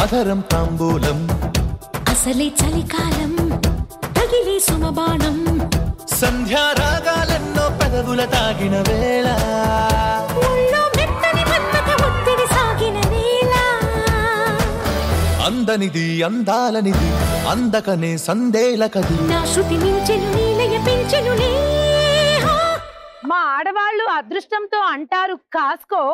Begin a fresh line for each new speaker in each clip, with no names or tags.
అధరం తాంబూలం
అసలే చలికాలం తగిలే సుమబాణం
సంధ్యారాగాలెన్నో పెదవుల తాగిన వేళ
మెత్తని మన్మథ ఒత్తిడి సాగిన వేళ
అందనిది అందాలనిది అందకనే సందేలకది
నా శృతి మించెను నీలయ పెంచెనులే
మా ఆడవాళ్ళు అదృష్టంతో అంటారు కాస్కో,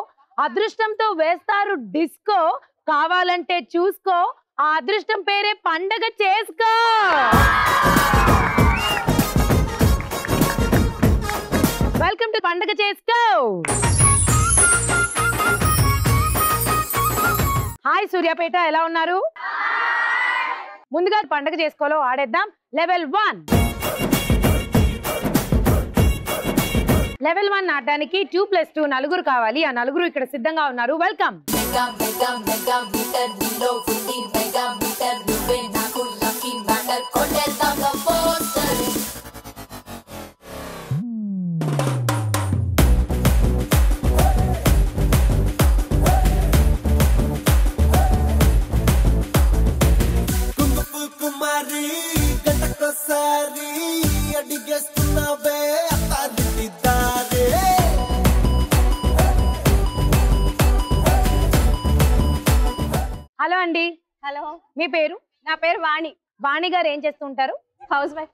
అదృష్టంతో వేస్తారు డిస్కో, కావాలంటే చూసుకో ఆ అదృష్టం పేరే పండగ చేసుకో. వెల్కమ్ టు పండగ చేసుకో. హాయ్ సూర్యాపేట, ఎలా ఉన్నారు? ముందుగా పండగ చేసుకోలో ఆడేద్దాం. లెవెల్ 1 లెవెల్ 1 ఆడడానికి 2+2 నలుగురు కావాలి. ఆ నలుగురు ఇక్కడ సిద్ధంగా ఉన్నారు. వెల్కమ్.
కుమారి గంటకోసారి అడిగేస్తున్నావే అత్తారింటిదారే.
హలో అండి.
హలో,
మీ పేరు?
నా పేరు వాణి.
వాణి గారు ఏం చేస్తుంటారు?
House wife.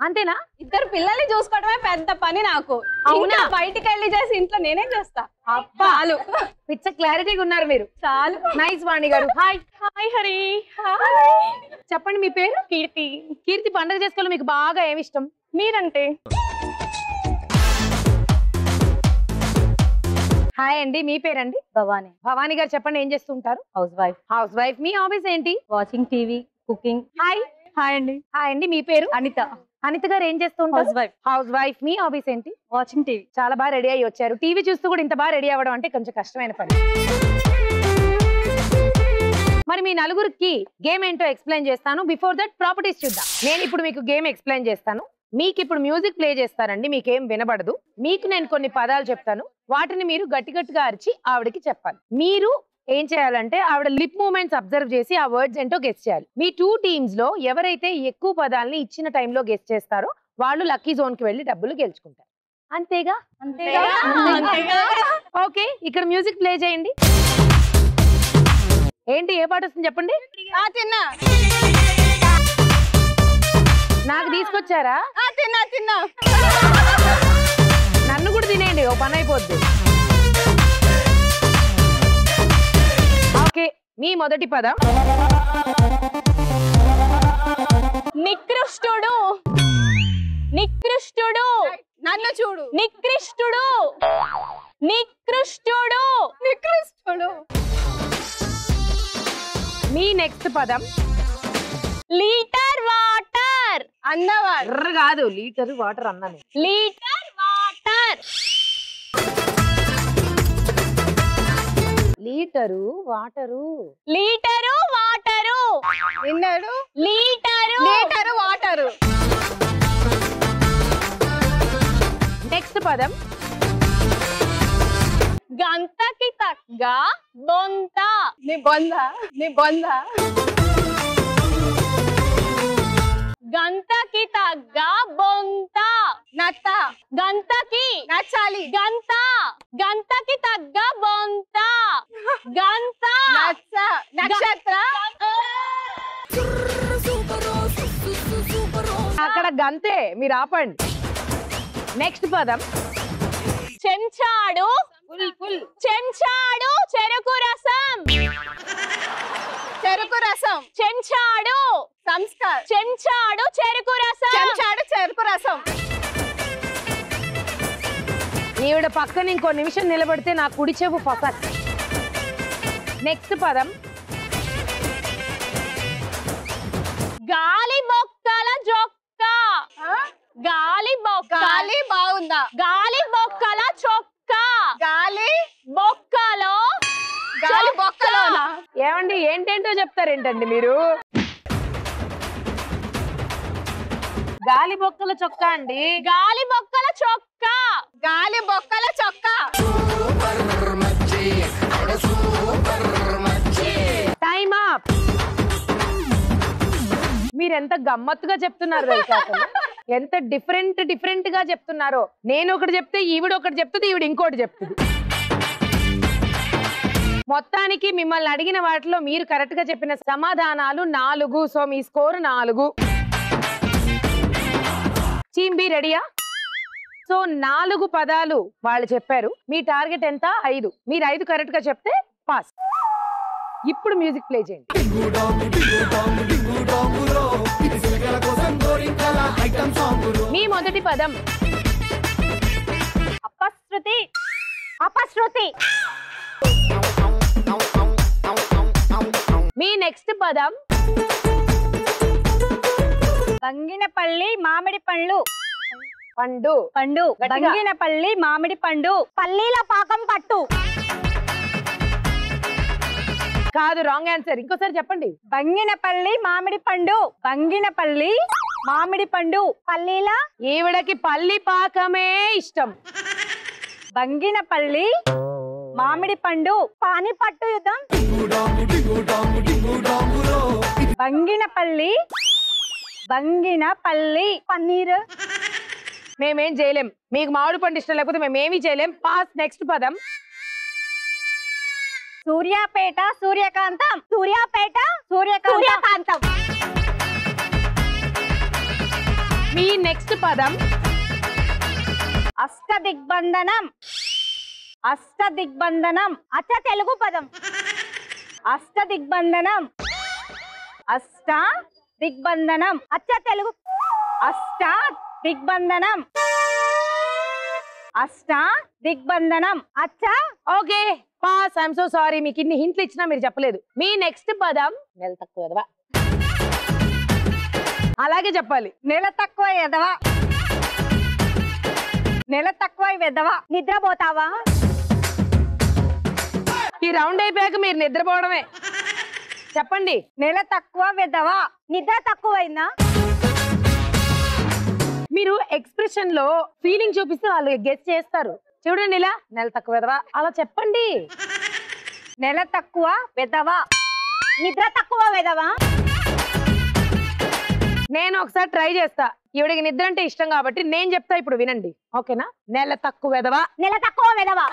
అంతేనా?
ఇద్దరు పిల్లల్ని చూసుకోవడమే పెద్ద పని నాకు.
అవునా?
బయటికి వెళ్ళి చేసి ఇంట్లో నేనే చేస్తా.
అబ్బా,
చాలు.
పిచ్చ క్లారిటీగా ఉన్నారు మీరు.
చాలు.
నైస్ వాణి గారు. హాయ్.
హాయ్ హరి.
చెప్పండి మీ పేరు?
కీర్తి.
కీర్తి, పండుగ చేసుకోవాలి మీకు బాగా ఏమి ఇష్టం?
మీరంటే?
హాయ్ అండి, మీ పేరండి?
భవానీ.
భవానీ గారు చెప్పండి, ఏం చేస్తుంటారు?
Housewife.
Housewife. మీ హాబీస్ ఏంటి?
Watching TV, cooking.
Hi.
Hi అండి.
హాయ్ అండి, మీ పేరు?
అనిత.
అనిత గారు ఏం చేస్తుంటారు?
Housewife.
Housewife. మీ హాబీస్ ఏంటి?
Watching TV.
చాలా బాగా రెడీ అయ్యి వచ్చారు. టీవీ చూస్తూ కూడా ఇంత బాగా రెడీ అవ్వడం అంటే కొంచెం కష్టమైన పని. మరి మీ నలుగురికి గేమ్ ఏంటో ఎక్స్ప్లెయిన్ చేస్తాను. బిఫోర్ దట్ ప్రాపర్టీస్ చూద్దాం. నేను ఇప్పుడు మీకు గేమ్ ఎక్స్ప్లెయిన్ చేస్తాను. మీకు ఇప్పుడు మ్యూజిక్ ప్లే చేస్తానండి, మీకేం వినబడదు. మీకు నేను కొన్ని పదాలు చెప్తాను, వాటిని మీరు గట్టి గట్టిగా అరిచి ఆవిడకి చెప్పాలి. మీరు ఏం చేయాలంటే ఆవిడ లిప్ మూమెంట్స్ అబ్జర్వ్ చేసి ఆ వర్డ్స్ ఏంటో గెస్ చేయాలి. మీ 2 టీమ్స్ లో ఎవరైతే ఎక్కువ పదాలని ఇచ్చిన టైంలో గెస్ చేస్తారో వాళ్ళు లక్కీ జోన్ కి వెళ్ళి డబ్బులు గెలుచుకుంటారు. అంతేగా? ఓకే, ఇక్కడ మ్యూజిక్ ప్లే చేయండి. ఏంటి, ఏ పాట వస్తుంది చెప్పండి?
తిన్నా.
నాకు తీసుకొచ్చారా?
తిన్నా.
నన్ను కూడా తినేయండి, ఓ పని అయిపోద్ది. ఓకే, మీ మొదటి పదం.
నికృష్టుడు. నికృష్టుడు. నన్ను చూడు. నికృష్టుడు. నికృష్టుడు. నికృష్టుడు.
మీ నెక్స్ట్ పదం.
Litre water. అన్నవారు.
ఎర్ర కాదు, లీటర్ వాటర్ అన్నాను.
Litre water.
Litre water.
Litre water. విన్నాడు? లీటరు. Litre water.
నెక్స్ట్ పదం.
గంతకి తగ్గ బొంత. నీ బొంద. నీ బొంద. గంతకి తగ్గ బొంత. నత్త. గంతకి నచ్చాలి. గంత. గంతకి తగ్గ బొంత. గంత. నచ్చ. నక్షత్ర.
అక్కడ గంతే, మీరు ఆపండి. నెక్స్ట్ పదం.
చెంచాడు. చెంచాడు చెరుకు రసం. చెరుకు రసం. చెంచాడు. సంస్కార్. చెంచాడు చెరుకు రసం. చెంచాడు చెరుకు రసం.
ఈవిడ పక్కన ఇంకో నిమిషం నిలబడితే నా కుడి చెవు ఫసక్. నెక్స్ట్ పదం.
గాలి బొక్కల జొక్క. గాలి బొక్క. గాలి బాగుందా? గాలి బొక్కల చొక్క. గాలి బొక్కలో. గాలి బొక్కలోనా?
ఏమండి, ఏంటేంటో చెప్తారేంటండి మీరు? గాలి బొక్కల చొక్కా అండి.
గాలి బొక్కల చొక్క. గాలి బొక్కల చొక్క.
టైమ్ మీరు ఎంత గమ్మత్తుగా చెప్తున్నారు తెలుసా అసలు? ఎంత డిఫరెంట్ గా చెప్తున్నారో. నేను ఒకటి చెప్తే ఈవిడ ఒకటి చెప్తుంది, ఈవిడ ఇంకోటి చెప్తుంది. మొత్తానికి మిమ్మల్ని అడిగిన వాటిలో మీరు కరెక్ట్ గా చెప్పిన సమాధానాలు 4. సో మీ స్కోర్ 4. టీమ్ బి రెడీయా? సో 4 పదాలు వాళ్ళు చెప్పారు. మీ టార్గెట్ ఎంత? 5. మీరు 5 కరెక్ట్ గా చెప్తే పాస్. ఇప్పుడు మ్యూజిక్ ప్లే చేయండి. మీ మొదటి పదం
అపశృతి. అపశృతి.
మీ నెక్స్ట్ పదం
బంగినపల్లి మామిడి పండ్లు.
పండు.
పండు.
గట్టిగా.
బంగినపల్లి మామిడి పండు. పల్లీల పాకం పట్టు.
కాదు, రాంగ్ ఆన్సర్. ఇంకోసారి చెప్పండి.
బంగినపల్లి మామిడి పండు. బంగినపల్లి మామిడి పండు. పల్లీల.
ఈవిడకి పల్లి పాకమే ఇష్టం.
బంగినపల్లి మామిడి పండు. పానిపట్టు యుద్ధం. బంగినపల్లి. బంగినపల్లి పన్నీరు.
మేమేం చేయలేం. మీకు మామిడి పండు ఇష్టం లేకపోతే మేమేమీ చేయలేం. పాస్. నెక్స్ట్ పదం
సూర్యాపేట సూర్యకాంతం. సూర్యాపేట సూర్యకాంతం.
మీ నెక్స్ట్ పదం
అష్టదిగ్బంధనం. అష్టదిగ్బంధనం. అచ్చ తెలుగు పదం. అష్టదిగ్బంధనం. అష్ట దిగ్బంధనం. అచ్చ తెలుగు. అష్ట దిగ్బంధనం. అష్ట దిగ్బంధనం. అచ్చ.
Okay, pass. I'm so sorry. మీకు ఇన్ని హింట్లు ఇచ్చినా మీరు చెప్పలేదు. మీ నెక్స్ట్ పదం నెల తక్కువ ఎదవా. అలాగే చెప్పాలి.
నెల తక్కువ ఎదవా. నెల తక్కువ వెదవా. నిద్రపోతావా?
ఈ రౌండ్ అయిపోయాక మీరు నిద్రపోవడమే. చెప్పండి.
నెల తక్కువ వెదవా. నిద్ర తక్కువైందా?
మీరు ఎక్స్ప్రెషన్ లో ఫీలింగ్ చూపిస్తే వాళ్ళు గెస్ చేస్తారు. చూడండి, ఇలా నెల తక్కువ ఎదవా అలా చెప్పండి.
నెల తక్కువ వెదవా. నిద్ర తక్కువ వెదవా.
నేను ఒకసారి ట్రై చేస్తా. ఈవిడికి నిద్ర అంటే ఇష్టం కాబట్టి నేను చెప్తా, ఇప్పుడు వినండి. ఓకేనా? నెల తక్కువ వెదవా.
నెల తక్కువ వెదవా.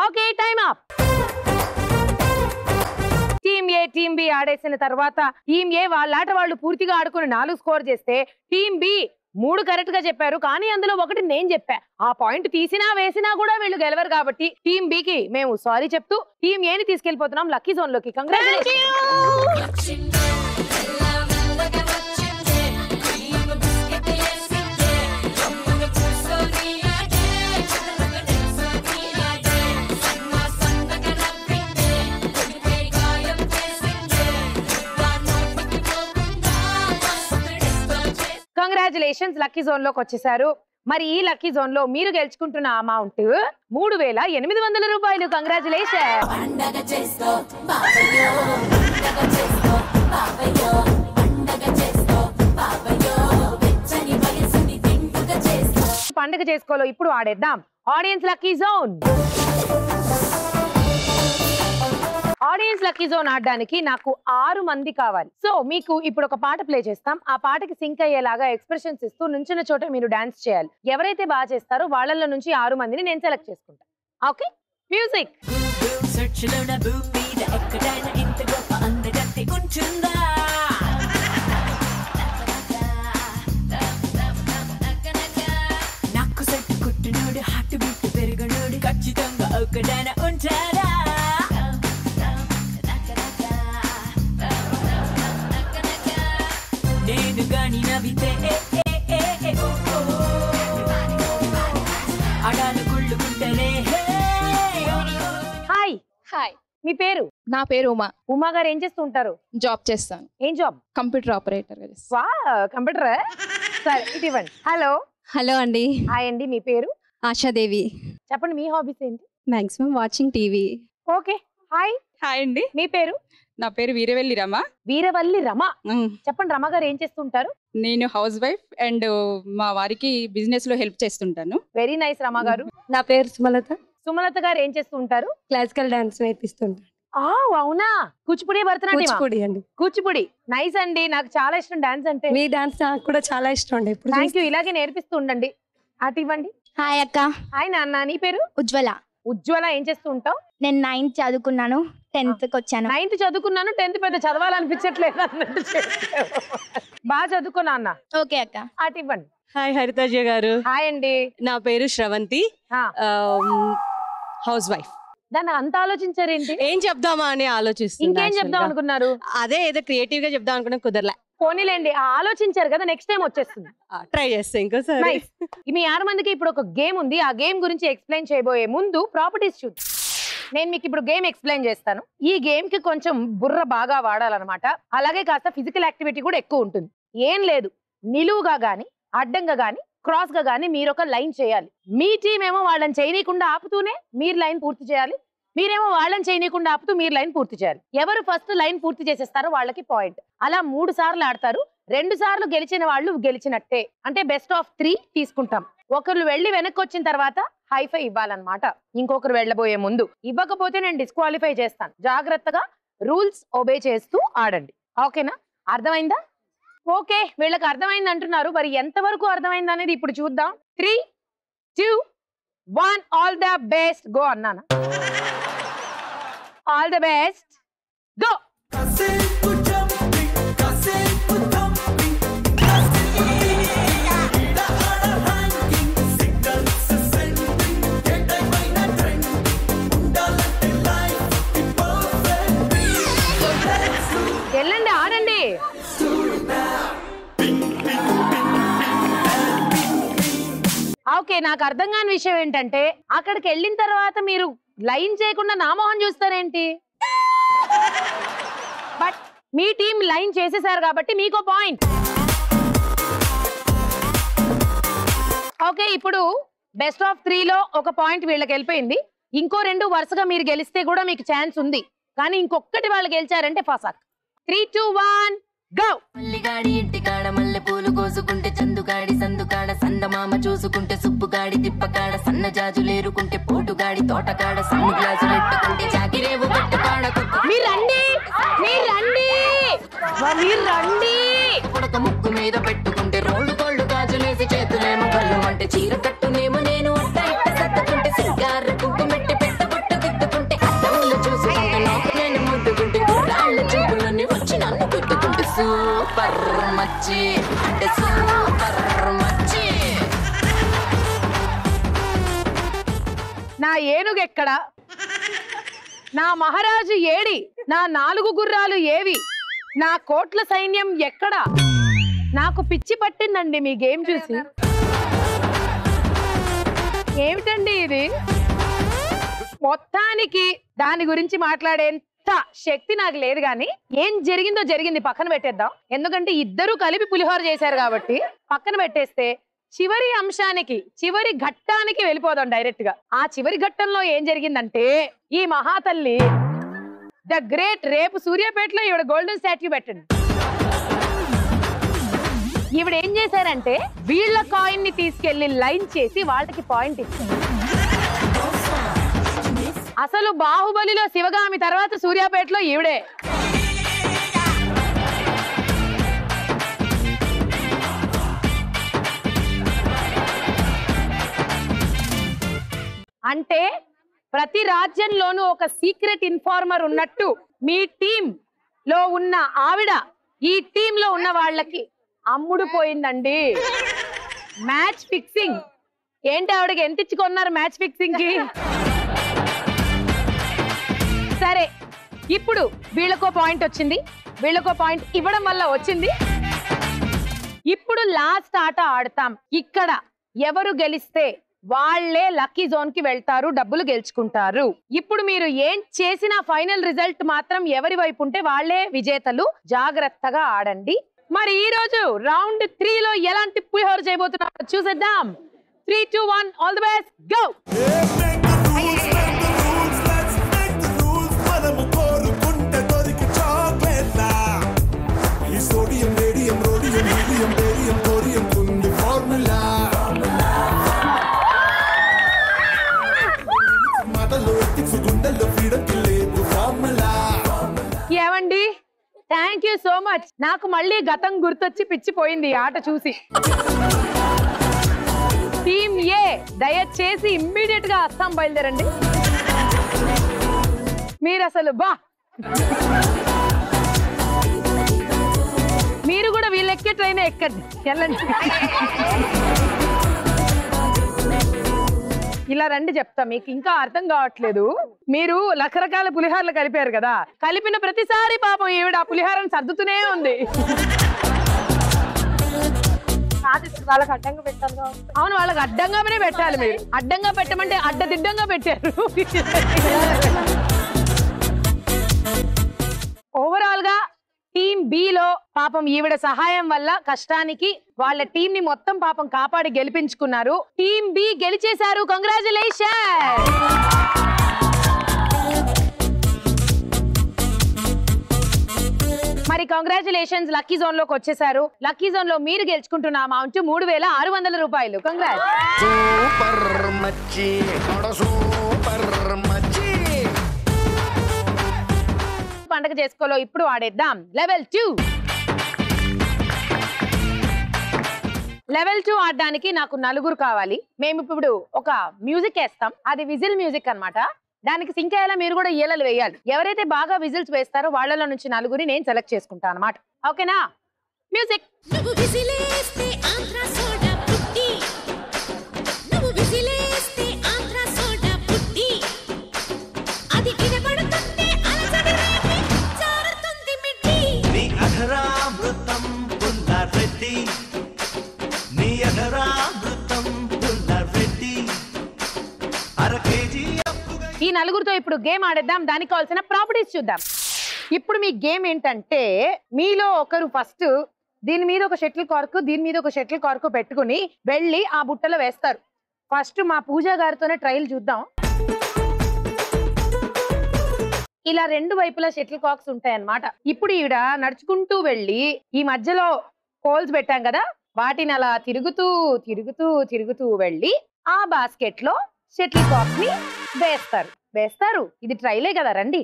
Okay, time up. Team A team B ఆడేసిన తర్వాత టీమ్ ఏ వాళ్ళ ఆట వాళ్ళు పూర్తిగా ఆడుకుని 4 స్కోర్ చేస్తే టీమ్ బి 3 కరెక్ట్ గా చెప్పారు. కానీ అందులో ఒకటి నేను చెప్పా. ఆ పాయింట్ తీసినా వేసినా కూడా వీళ్ళు గెలవరు కాబట్టి టీమ్ బి కి మేము సారీ చెప్తూ టీమ్ ఏ ని తీసుకెళ్లిపోతున్నాం లక్కీ జోన్ లోకి. కంగ్రాచులేషన్స్. కంగ్రాచులేషన్స్, లక్కీ జోన్ లోకి వచ్చేసారు. మరి ఈ లక్కీ జోన్ లో మీరు గెలుచుకుంటున్న అమౌంట్ 3800 రూపాయలు. కంగ్రాచులేషన్. పండుగ చేసుకోలో ఇప్పుడు ఆడేద్దాం audience lucky zone. Audience lucky zone ఆడడానికి నాకు 6 మంది కావాలి. సో మీకు ఇప్పుడు ఒక పాట ప్లే చేస్తాం. ఆ పాటకి సింక్ అయ్యేలాగా ఎక్స్ప్రెషన్స్ ఇస్తూ నుంచిన చోట మీరు డాన్స్ చేయాలి. ఎవరైతే బాగా చేస్తారో వాళ్ళలో నుంచి 6 మందిని నేను సెలెక్ట్ చేసుకుంటా. Okay, music.
ఖచ్చితంగా ఒకడైనా ఉంటారా? నేను గాని నవ్వితే అడాలు కుళ్ళుకుంటేనే.
హాయ్.
హాయ్,
మీ పేరు?
నా పేరు ఉమా.
ఉమా గారు ఏం చేస్తూ ఉంటారు?
జాబ్ చేస్తాను.
ఏం జాబ్?
Computer operator.
వా, కంప్యూటర్. సరే, ఇది ఇవ్వండి. హలో.
హలో అండి.
హాయ్ అండి, మీ పేరు?
ఆశాదేవి.
చెప్పండి, మీ హాబీస్ ఏంటి?
Maximum watching TV.
Okay. Hi.
Hi అండి,
మీ పేరు?
నా పేరు వీరవల్లి రమ.
వీరవల్లి రమ. చెప్పండి, రమ గారు ఏం చేస్తుంటారు?
నేను హౌస్ వైఫ్ అండ్ మా వారికి బిజినెస్ లో హెల్ప్ చేస్తుంటాను.
వెరీ నైస్ రమ గారు.
నా పేరు సుమలత.
సుమలత గారు ఏం చేస్తూ ఉంటారు?
క్లాసికల్ డాన్స్ నేర్పిస్తుంటాను.
అవునా? కూచిపూడి భరతనాట్యం?
కూచిపూడి అండి.
కూచిపూడి నైస్ అండి, నాకు చాలా ఇష్టం డాన్స్ అంటే.
మీ డాన్స్ నాకు కూడా చాలా ఇష్టం అండి.
థ్యాంక్ యూ, ఇలాగే నేర్పిస్తూ ఉండండి. అటు ఇవ్వండి.
హాయ్ అక్క.
హాయ్ నాన్న, నీ పేరు?
ఉజ్వల.
ఉజ్వల, ఏం చేస్తూ ఉంటావు?
నేను 9th చదువుకున్నాను, 10th కి వచ్చాను.
9th చదువుకున్నాను, 10th పెద్ద చదవాలనిపించట్లేదు అన్నట్టు బాగా చదువుకున్నా అన్న.
ఓకే అక్క.
అటు ఇవ్వండి.
హాయ్ హరితజ గారు.
హాయ్ అండి,
నా పేరు శ్రవంతి, హౌస్ వైఫ్.
దాన్ని అంత ఆలోచించారేంటి?
ఏం చెప్దామా అని ఆలోచిస్తున్నా.
ఇంకేం చెప్దాం అనుకున్నారు?
అదే ఏదో క్రియేటివ్ గా చెప్దాం అనుకున్నా, కుదరలే.
పోనీలేండి, ఆలోచించారు కదా, నెక్స్ట్ టైం వచ్చేస్తుంది.
ట్రై చేస్తే ఇంకోసారి.
మీ 6 మందికి ఇప్పుడు ఒక గేమ్ ఉంది. ఆ గేమ్ గురించి ఎక్స్ప్లెయిన్ చేయబోయే ముందు ప్రాపర్టీస్ చూద్దాం. నేను మీకు ఇప్పుడు గేమ్ ఎక్స్ప్లెయిన్ చేస్తాను. ఈ గేమ్ కి కొంచెం బుర్ర బాగా వాడాలన్నమాట. అలాగే కాస్త ఫిజికల్ యాక్టివిటీ కూడా ఎక్కువ ఉంటుంది. ఏం లేదు, నిలువుగా గానీ అడ్డంగా గానీ క్రాస్ గా గానీ మీరు ఒక లైన్ చేయాలి. మీ టీం ఏమో వాళ్ళని చేయనీయకుండా ఆపుతూనే మీరు లైన్ పూర్తి చేయాలి. మీరేమో వాళ్ళని చేయనీయకుండా ఆపుతూ మీరు లైన్ పూర్తి చేయాలి. ఎవరు ఫస్ట్ లైన్ పూర్తి చేసేస్తారో వాళ్ళకి పాయింట్. అలా 3 సార్లు ఆడతారు. 2 సార్లు గెలిచిన వాళ్ళు గెలిచినట్టే. అంటే బెస్ట్ ఆఫ్ 3 తీసుకుంటాం. ఒకరు వెళ్ళి వెనక్కి వచ్చిన తర్వాత హైఫై ఇవ్వాలన్నమాట, ఇంకొకరు వెళ్ళబోయే ముందు. ఇవ్వకపోతే నేను డిస్క్వాలిఫై చేస్తాను. జాగ్రత్తగా రూల్స్ ఒబే చేస్తూ ఆడండి. ఓకేనా? అర్థమైందా? ఓకే, వీళ్ళకి అర్థమైంది అంటున్నారు. మరి ఎంతవరకు అర్థమైంది అనేది ఇప్పుడు చూద్దాం. 3, 2, 1 ఆల్ ద బెస్ట్ గో అన్నానా? All the best go. వెళ్ళండి, ఆడండి. ఓకే, నాకు అర్థం కాని విషయం ఏంటంటే అక్కడికి వెళ్ళిన తర్వాత మీరు లైన్ చేయకుండా నా మొహం చూస్తారేంటి? బట్ మీ టీం లైన్ చేసేసారు కాబట్టి మీకో పాయింట్. ఓకే, ఇప్పుడు బెస్ట్ ఆఫ్ 3లో ఒక పాయింట్ వీళ్ళకి వెళ్ళిపోయింది. ఇంకో 2 వరుసగా మీరు గెలిస్తే కూడా మీకు ఛాన్స్ ఉంది. కానీ ఇంకొకటి వాళ్ళు గెలిచారంటే ఫసాక్. 3, 2, 1 గో.
మల్లిగాడి ఇంటికాడ మల్లె పూలు కోసుకుంటే, చందుగాడి సందుకాడ సందమామ చూసుకుంటే, సుబ్బుగాడి తిప్పకాడ సన్న జాజులేరుకుంటే, పోటుగాడి తోటకాడ సన్ను గ్లాసులు ఎట్టుకుంటే, జాగిరేవు పట్టుకాడ
మీరండి, మీరండి, మీరండి.
పుడక ముక్కు మీద పెట్టుకుంటే, రోళ్ళు కోళ్ళు గాజులేసి చేతులేమో కళ్ళు అంటే, చీర కట్టునేమో నేను అట్ట ఇట్ట సత్తుకుంటే, సింగార కుంకుమెట్టి పెట్ట బుట్ట దిద్దుకుంటే, అద్దములు చూసుకుంటే నాకు నేను ముద్దుకుంటే, గుర్రాళ్ళ చూపులన్నీ వచ్చి నన్ను గుద్దుకుంటే, సూపర్ మచ్చి అంటే సూపర్ మచ్చి.
నా ఏనుగు ఎక్కడ? నా మహారాజు ఏడి? నా 4 గుర్రాలు ఏవి? నా కోట్ల సైన్యం ఎక్కడ? నాకు పిచ్చి పట్టిందండి మీ గేమ్ చూసి. ఏమిటండి ఇది? మొత్తానికి దాని గురించి మాట్లాడేంత శక్తి నాకు లేదు. కానీ ఏం జరిగిందో జరిగింది, పక్కన పెట్టేద్దాం. ఎందుకంటే ఇద్దరు కలిపి పులిహోర చేశారు కాబట్టి పక్కన పెట్టేస్తే చివరి అంశానికి, చివరి ఘట్టానికి వెళ్ళిపోదాం డైరెక్ట్ గా. ఆ చివరి ఘట్టంలో ఏం జరిగిందంటే, ఈ మహాతల్లి ద గ్రేట్, రేపు సూర్యాపేటలో ఈవిడ గోల్డెన్ స్టాట్యూ పెట్టండి. ఈవిడ ఏం చేశారంటే వీళ్ళ కాయిన్ ని తీసుకెళ్లి లైన్ చేసి వాళ్ళకి పాయింట్ ఇచ్చారు. అసలు బాహుబలిలో శివగామి తర్వాత సూర్యాపేటలో ఈవిడే. అంటే ప్రతి రాజ్యంలోనూ ఒక సీక్రెట్ ఇన్ఫార్మర్ ఉన్నట్టు మీ టీం లో ఉన్న ఆవిడ ఈ టీం లో ఉన్న వాళ్ళకి అమ్ముడు పోయిందండి. మ్యాచ్ ఫిక్సింగ్ ఏంటి? ఆవిడకి ఎంత ఇచ్చుకున్నారు మ్యాచ్ ఫిక్సింగ్ కి? సరే, ఇప్పుడు వీళ్ళకో పాయింట్ వచ్చింది, వీళ్ళకో పాయింట్ ఇవ్వడం వల్ల వచ్చింది. ఇప్పుడు లాస్ట్ ఆట ఆడతాం. ఇక్కడ ఎవరు గెలిస్తే వాళ్ళే లక్కీ జోన్ కి వెళ్తారు, డబ్బులు గెలుచుకుంటారు. ఇప్పుడు మీరు ఏం చేసినా ఫైనల్ రిజల్ట్ మాత్రం ఎవరి వైపు ఉంటే వాళ్ళే విజేతలు. జాగ్రత్తగా ఆడండి. మరి ఈ రోజు రౌండ్ 3లో ఎలాంటి పులిహోర చేయబోతున్నారో చూసేద్దాం. 3, 2, 1 ఆల్ ది బెస్ట్ గో.
మాటలో గుండెల్లో ఫ్రీడమ్ కి లేదు ఫార్ములా.
You so much. నాకు మళ్ళీ గతం గుర్తొచ్చి పిచ్చిపోయింది ఈ ఆట చూసి. టీమ్ ఏ దయచేసి ఇమ్మీడియట్ గా అస్సాం బయలుదేరండి. మీరు అసలు మీరు కూడా వీళ్ళు ఎక్కే ట్రైన్ ఎక్కండి, వెళ్ళండి. ఇలా రండి, చెప్తా మీకు ఇంకా అర్థం కావట్లేదు. మీరు రకరకాల పులిహారలు కలిపారు కదా, కలిపిన ప్రతిసారి పాపం ఈవిడ ఆ పులిహారను సర్దుతూనే ఉంది.
వాళ్ళకి అడ్డంగా పెట్టాలి.
అవును, వాళ్ళకి అడ్డంగానే పెట్టాలి. మీరు అడ్డంగా పెట్టమంటే అడ్డదిడ్డంగా పెట్టారు. ఓవరాల్ గా టీమ్ బి లో పాపం ఈవిడ సహాయం వల్ల కష్టానికి వాళ్ళ టీం ని మొత్తం పాపం కాపాడి గెలిపించుకున్నారు. టీమ్ బి గెలిచేశారు. కంగ్రాచులేషన్. మరి కంగ్రాచులేషన్స్, లక్కీ జోన్ లోకి వచ్చేసారు. లక్కీ జోన్ లో మీరు గెలుచుకుంటున్న అమౌంట్ 3600 రూపాయలు. కంగ్రాట్స్. పండగ చేసుకోలో ఇప్పుడు ఆడేద్దాం లెవెల్ 2. లెవెల్ 2 ఆడడానికి నాకు 4 కావాలి. మేము ఇప్పుడు ఒక మ్యూజిక్ వేస్తాం, అది విజిల్ మ్యూజిక్ అన్నమాట. దానికి సింక్ అయ్యేలా మీరు కూడా ఈలలు వేయాలి. ఎవరైతే బాగా విజిల్స్ వేస్తారో వాళ్ళలో నుంచి 4 నేను సెలెక్ట్ చేసుకుంటాను అన్నమాట. ఓకేనా? మ్యూజిక్. ఈ 4తో ఇప్పుడు గేమ్ ఆడేద్దాం. దానికి కావాల్సిన ప్రాపర్టీస్ చూద్దాం. ఇప్పుడు మీ గేమ్ ఏంటంటే, మీలో ఒకరు ఫస్ట్ దీని మీద ఒక షటిల్ కార్క్, దీని మీద ఒక షటిల్ కార్క్ పెట్టుకుని వెళ్ళి ఆ బుట్టలో వేస్తారు. ఫస్ట్ మా పూజ గారితోనే ట్రయల్ చూద్దాం. ఇలా 2 వైపులా షటిల్ కార్క్స్ ఉంటాయి అన్నమాట. ఇప్పుడు ఈవిడ నడుచుకుంటూ వెళ్ళి ఈ మధ్యలో హోల్స్ పెట్టాం కదా, వాటిని అలా తిరుగుతూ తిరుగుతూ తిరుగుతూ వెళ్ళి ఆ బాస్కెట్ లో షటిల్ కాక్ ని వేస్తారు. ఇది ట్రైలే కదా, రండి.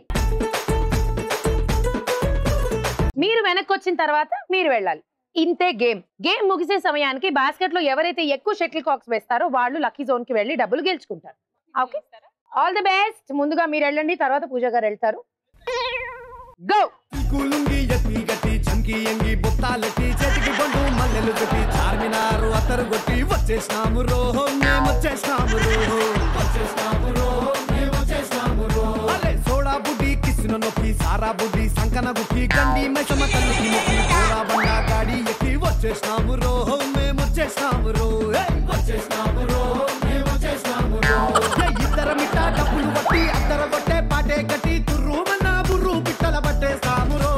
మీరు వెనక్కి వచ్చిన తర్వాత మీరు వెళ్ళాలి. ఇంతే గేమ్. గేమ్ ముగిసే సమయానికి బాస్కెట్ లో ఎవరైతే ఎక్కువ షటిల్ కాక్స్ వేస్తారో వాళ్ళు లక్కీ జోన్ కి వెళ్ళి డబ్బులు గెలుచుకుంటారు. Okay, all the best. ముందుగా మీరు వెళ్ళండి, తర్వాత పూజ గారు వెళ్తారు. గో.
కూలుంగి ఎత్తి గట్టి చంకి ఎంగి బొత్తాలెట్టి చేతికి బండు మల్లెలు కొట్టి చార్మినారు అత్తరు కొట్టి వచ్చేసినాము రోహో మేము వచ్చేసినాము రోహో అలే సోడా బుడ్డి కిసిన నొక్కి సారా బుడ్డి సంకన గుక్కి గండి మైసమ్మ తల్లికి మొక్కి పోరా బండా గాడి ఎక్కి వచ్చేసినాము రోహో మేము వచ్చేసినాము ఇద్దర మిట్ట డబ్బులు బట్టి అద్దర కొట్టే పాటే గట్టి తుర్రుమన్నా బుర్రు పిట్టల పట్టేస్తాము రో.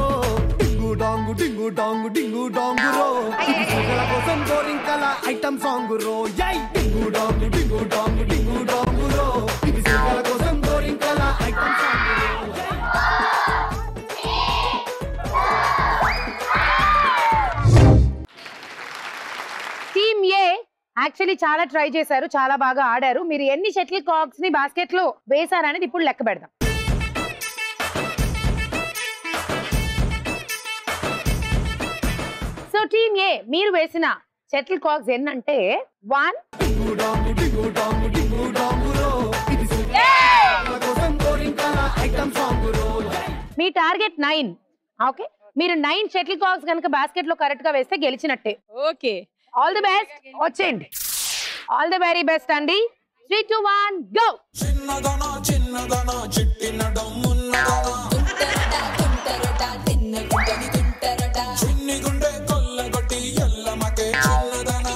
డింగు డాంగు డింగు డాంగు డింగు డాంగు రో. ఇది సోగల కోసం గోరింకల ఐటమ్ సాంగ్ రో. యై డింగు డాంగు డింగు డాంగు డింగు డాంగు రో. ఇది సోగల కోసం గోరింకల ఐటమ్ సాంగ్ రో.
టీమ్ ఏ యాక్చువల్లీ చాలా ట్రై చేశారు, చాలా బాగా ఆడారు. మీరు ఎన్ని షటిల్ కాక్స్ ని బాస్కెట్ లో వేశారనేది ఇప్పుడు లెక్క పెడదాం. సో టీమ్ ఏ మీరు వేసిన షటిల్ కాక్స్ ఎన్నంటే 1 మీ టార్గెట్ 9. ఓకే, మీరు 9 షటిల్ కాక్స్ కనుక బాస్కెట్ లో కరెక్ట్ గా వేస్తే గెలిచినట్టే.
Okay,
all the best. వచ్చేయండి. ఆల్ ది వెరీ బెస్ట్ అండి. 3, 2, 1 గో.
చిన్నదనా చిన్నదనా చిట్టినడం ఉన్నదనా చిన్ని గుండె కొల్లగొట్టి ఎల్లమకే చిన్నదనా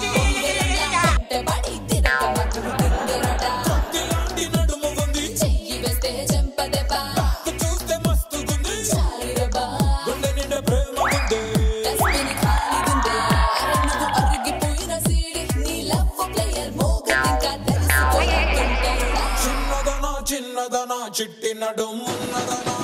కొద్దిలాంటి నడుము ఉంది చూస్తే మస్తుగుంది గుండె నిండా ప్రేమ ఉంది చిన్నదనా చిన్నదనా చిట్టినడం ఉన్నదనా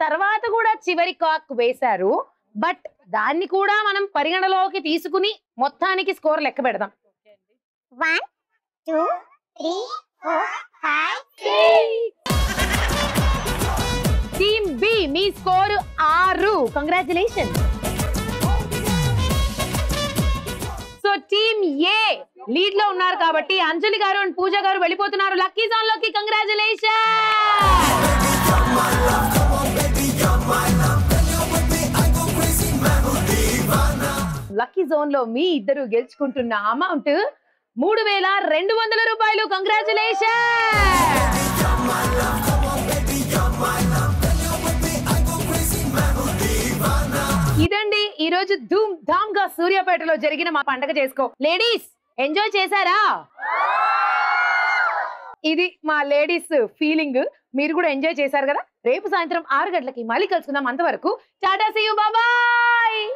తర్వాత కూడా చివరి కాక్ వేశారు. బట్ దాన్ని కూడా మనం పరిగణలోకి తీసుకుని మొత్తానికి స్కోర్ లెక్క పెడదాం.
1 2 3 4 5 6.
టీమ్ బి మీ స్కోర్ 6. కంగ్రాచులేషన్. సో టీమ్ ఏ లీడ్ లో ఉన్నారు కాబట్టి అంజలి గారు అండ్ పూజ గారు వెళ్ళిపోతున్నారు లక్కీ జోన్ లోకి. కంగ్రాచులేషన్. లక్కీ జోన్ లో మీ ఇద్దరు గెలుచుకుంటున్న అమౌంట్ 3200 రూపాయలు. కంగ్రాచులేషన్. ఇదండి ఈ రోజు ధూమ్ ధామ్ గా సూర్యాపేటలో జరిగిన మా పండగ చేసుకో. లేడీస్ ఎంజాయ్ చేశారా? ఇది మా లేడీస్ ఫీలింగ్. మీరు కూడా ఎంజాయ్ చేశారు కదా. రేపు సాయంత్రం 6 గంటలకి మళ్ళీ కలుసుకుందాం. అంతవరకు టాటా సీ యు, బాయ్.